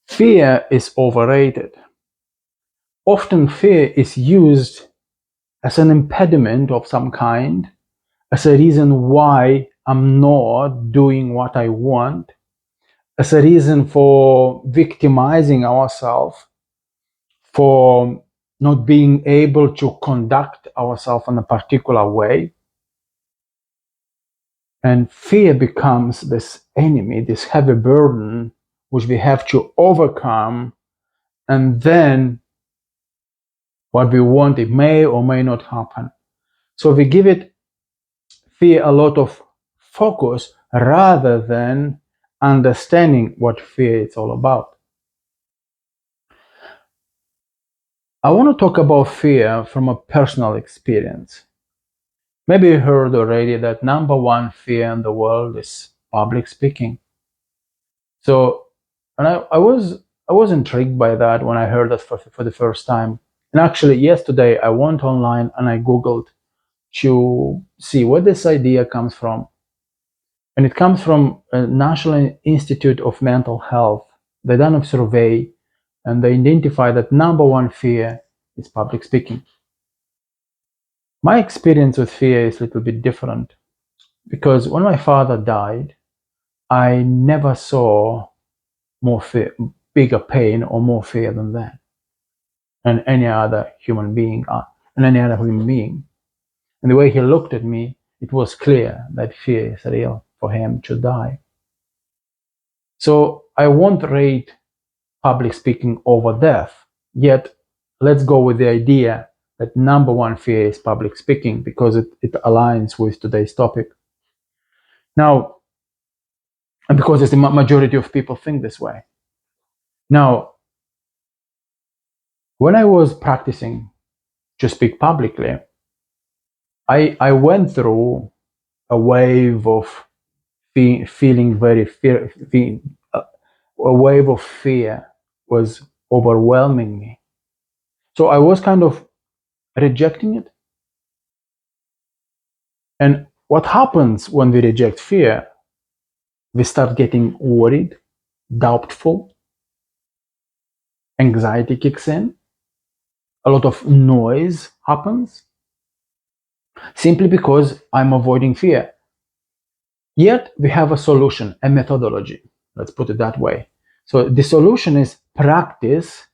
Fear is overrated. Often fear is used as an impediment of some kind, as a reason why I'm not doing what I want, as a reason for victimizing ourselves, for not being able to conduct ourselves in a particular way. And fear becomes this enemy, this heavy burden, which we have to overcome. And then what we want, it may or may not happen. So we give it fear a lot of focus rather than understanding what fear is all about. I want to talk about fear from a personal experience. Maybe you heard already that number one fear in the world is public speaking. So, and I was intrigued by that when I heard that for the first time. And actually, yesterday I went online and I Googled to see where this idea comes from. And it comes from a National Institute of Mental Health. They done a survey and they identify that number one fear is public speaking. My experience with fear is a little bit different because when my father died, I never saw more fear, bigger pain or more fear than that, and any other human being, and any other human being. And the way he looked at me, it was clear that fear is real for him to die. So I won't rate public speaking over death. Yet, let's go with the idea that number one fear is public speaking because it aligns with today's topic. Now, and because the majority of people think this way. Now, when I was practicing to speak publicly, I went through a wave of feeling very fear. A wave of fear was overwhelming me. So I was kind of rejecting it. And what happens when we reject fear? We start getting worried, doubtful, anxiety kicks in, a lot of noise happens, simply because I'm avoiding fear. Yet we have a solution, a methodology. Let's put it that way. So the solution is practice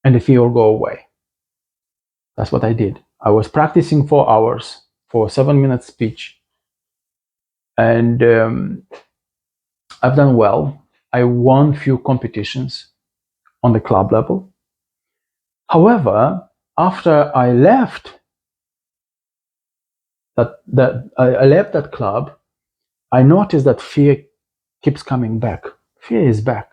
and the fear will go away. That's what I did. I was practicing 4 hours for a 7-minute speech. And I've done well. I won few competitions on the club level. However, after I left that club, I noticed that fear keeps coming back. Fear is back.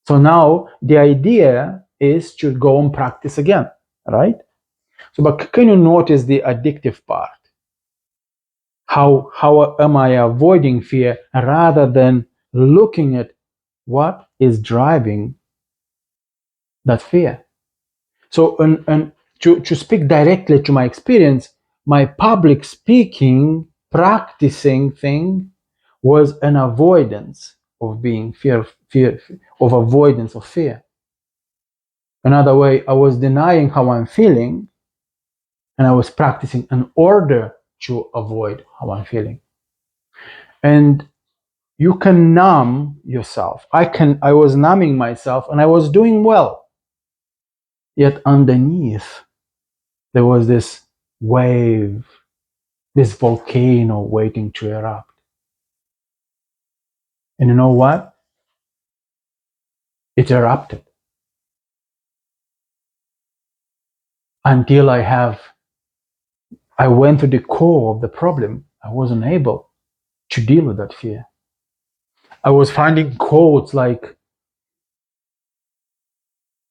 So now the idea is to go and practice again, right? So, but can you notice the addictive part? How am I avoiding fear rather than looking at what is driving that fear? So, and to speak directly to my experience, my public speaking practicing thing was an avoidance of being fear of avoidance of fear. Another way, I was denying how I'm feeling, and I was practicing in order to avoid how I'm feeling. And you can numb yourself. I was numbing myself and I was doing well. Yet underneath there was this wave, this volcano waiting to erupt. And you know what? It erupted until I went to the core of the problem. I wasn't able to deal with that fear. I was finding quotes like,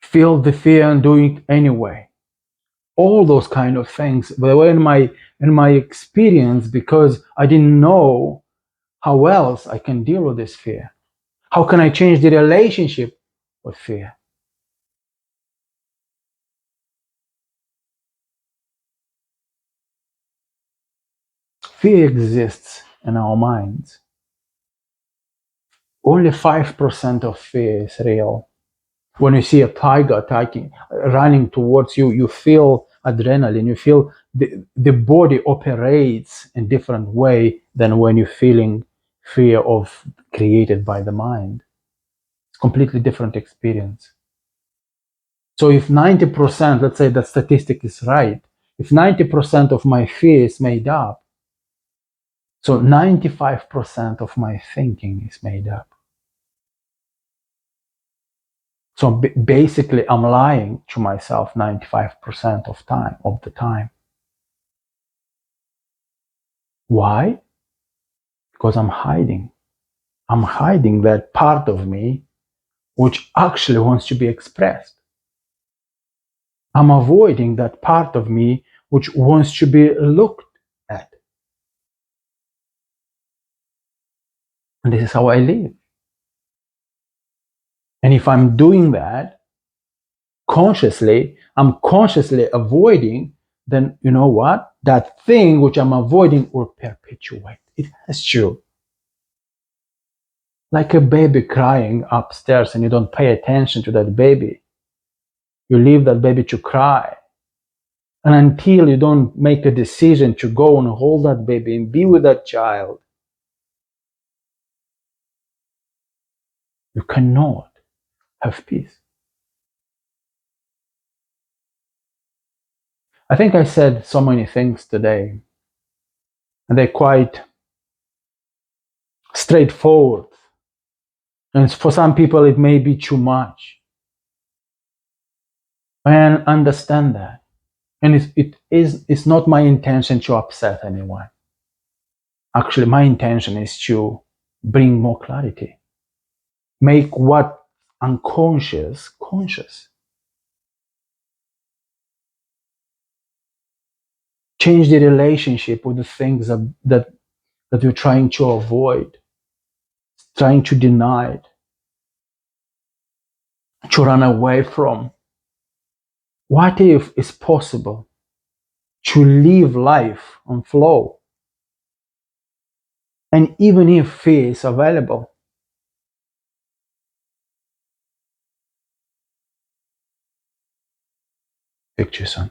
feel the fear and do it anyway. All those kind of things. They were in my experience because I didn't know how else I can deal with this fear. How can I change the relationship with fear? Fear exists in our minds. Only 5% of fear is real. When you see a tiger attacking, running towards you, you feel adrenaline. You feel the body operates in different way than when you're feeling fear of created by the mind. It's completely different experience. So if 90%, let's say that statistic is right, if 90% of my fear is made up, so 95% of my thinking is made up. So basically, I'm lying to myself 95% of the time. Why? Because I'm hiding. I'm hiding that part of me which actually wants to be expressed. I'm avoiding that part of me which wants to be looked at. And this is how I live. And if I'm doing that consciously, I'm consciously avoiding, then you know what? That thing which I'm avoiding will perpetuate. It has to. Like a baby crying upstairs and you don't pay attention to that baby. You leave that baby to cry. And until you don't make a decision to go and hold that baby and be with that child, you cannot have peace. I think I said so many things today, and they're quite straightforward. And for some people, it may be too much. And understand that. And it's not my intention to upset anyone. Actually, my intention is to bring more clarity, make what unconscious conscious, change the relationship with the things that you're trying to avoid, trying to deny, to run away from. What if it's possible to live life on flow? And even if fear is available, picture son.